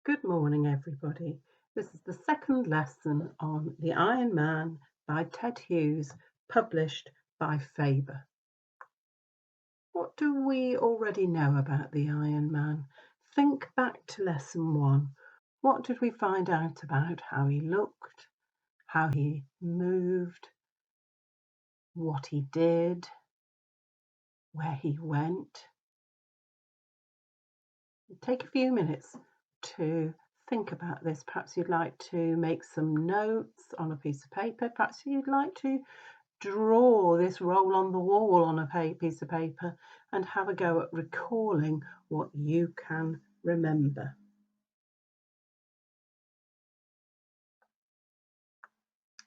Good morning, everybody. This is the second lesson on The Iron Man by Ted Hughes, published by Faber. What do we already know about the Iron Man? Think back to lesson 1. What did we find out about how he looked, how he moved, what he did, where he went? Take a few minutes to think about this. Perhaps you'd like to make some notes on a piece of paper. Perhaps you'd like to draw this roll on the wall on a piece of paper and have a go at recalling what you can remember.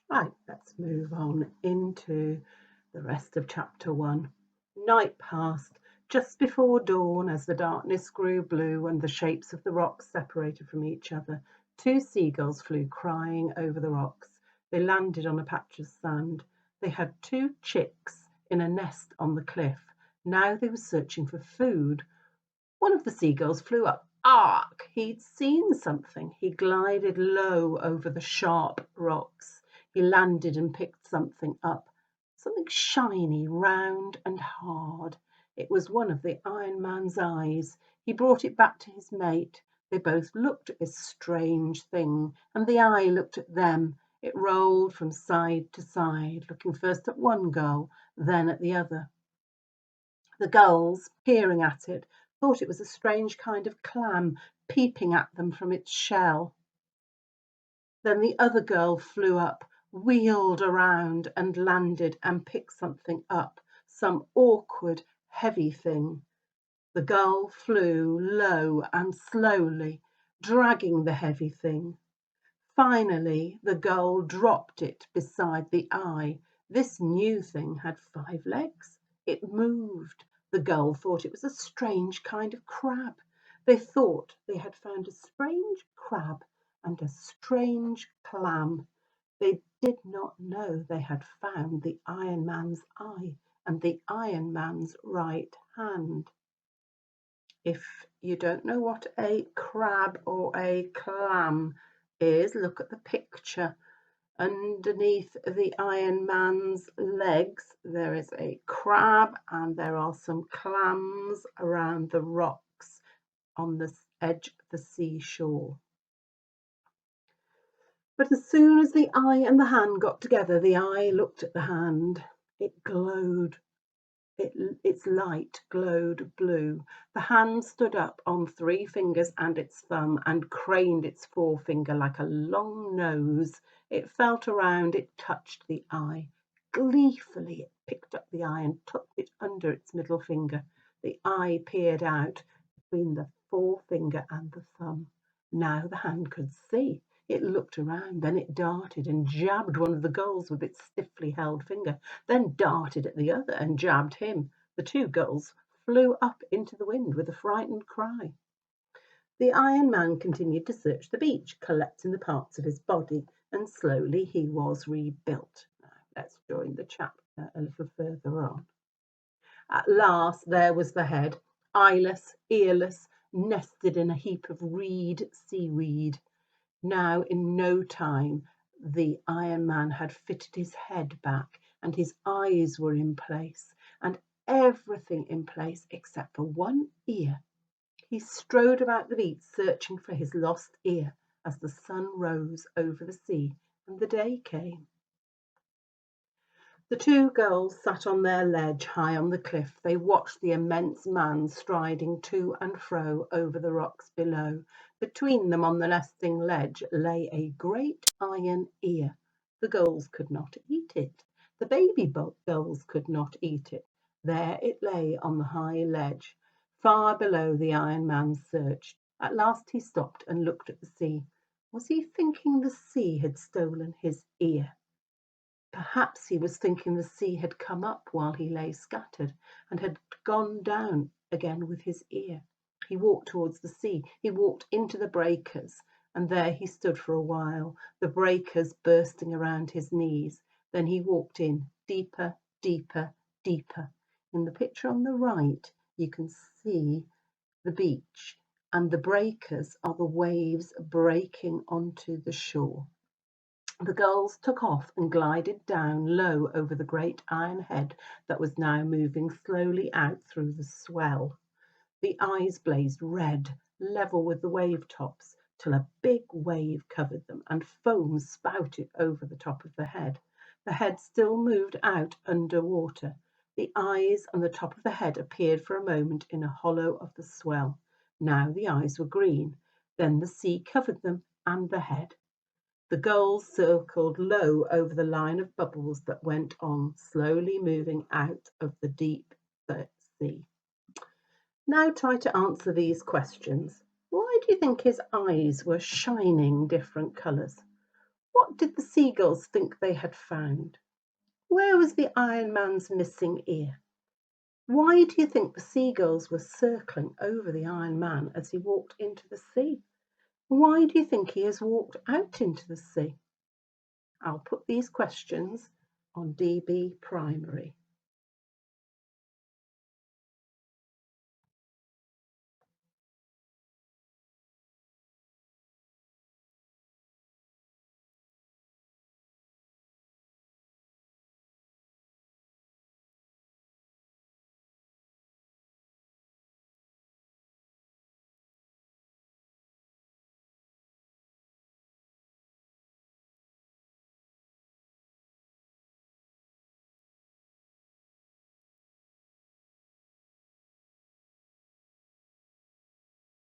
Right, let's move on into the rest of chapter 1. Night passed just before dawn as the darkness grew blue and the shapes of the rocks separated from each other. 2 seagulls flew crying over the rocks. They landed on a patch of sand. They had 2 chicks in a nest on the cliff. Now they were searching for food. One of the seagulls flew up. Ark! He'd seen something. He glided low over the sharp rocks. He landed and picked something up. Something shiny, round and hard. It was one of the Iron Man's eyes. He brought it back to his mate. They both looked at this strange thing, and the eye looked at them. It rolled from side to side, looking first at one gull, then at the other. The gulls, peering at it, thought it was a strange kind of clam peeping at them from its shell. Then the other gull flew up, wheeled around and landed and picked something up, some awkward, heavy thing. The gull flew low and slowly, dragging the heavy thing. Finally, the gull dropped it beside the eye. This new thing had 5 legs. It moved. The gull thought it was a strange kind of crab. They thought they had found a strange crab and a strange clam. They did not know they had found the Iron Man's eye and the Iron Man's right hand. If you don't know what a crab or a clam is, look at the picture. Underneath the Iron Man's legs there is a crab and there are some clams around the rocks on the edge of the seashore. But as soon as the eye and the hand got together, the eye looked at the hand. It glowed. Its light glowed blue. The hand stood up on 3 fingers and its thumb and craned its forefinger like a long nose. It felt around, it touched the eye. Gleefully it picked up the eye and tucked it under its middle finger. The eye peered out between the forefinger and the thumb. Now the hand could see. It looked around, then it darted and jabbed one of the gulls with its stiffly held finger, then darted at the other and jabbed him. The 2 gulls flew up into the wind with a frightened cry. The Iron Man continued to search the beach, collecting the parts of his body, and slowly he was rebuilt. Now, let's join the chapter a little further on. At last there was the head, eyeless, earless, nested in a heap of reed seaweed. Now in no time the Iron Man had fitted his head back and his eyes were in place and everything in place except for one ear. He strode about the beach searching for his lost ear as the sun rose over the sea and the day came. The 2 gulls sat on their ledge high on the cliff. They watched the immense man striding to and fro over the rocks below. Between them on the nesting ledge lay a great iron ear. The gulls could not eat it. The baby gulls could not eat it. There it lay on the high ledge. Far below the Iron Man searched. At last he stopped and looked at the sea. Was he thinking the sea had stolen his ear? Perhaps he was thinking the sea had come up while he lay scattered and had gone down again with his ear. He walked towards the sea. He walked into the breakers, and there he stood for a while, the breakers bursting around his knees. Then he walked in, deeper, deeper, deeper. In the picture on the right, you can see the beach, and the breakers are the waves breaking onto the shore. The gulls took off and glided down low over the great iron head that was now moving slowly out through the swell. The eyes blazed red, level with the wave tops, till a big wave covered them and foam spouted over the top of the head. The head still moved out under water. The eyes and the top of the head appeared for a moment in a hollow of the swell. Now the eyes were green. Then the sea covered them and the head. The gulls circled low over the line of bubbles that went on, slowly moving out of the deep sea. Now try to answer these questions. Why do you think his eyes were shining different colours? What did the seagulls think they had found? Where was the Iron Man's missing ear? Why do you think the seagulls were circling over the Iron Man as he walked into the sea? Why do you think he has walked out into the sea? I'll put these questions on DB Primary.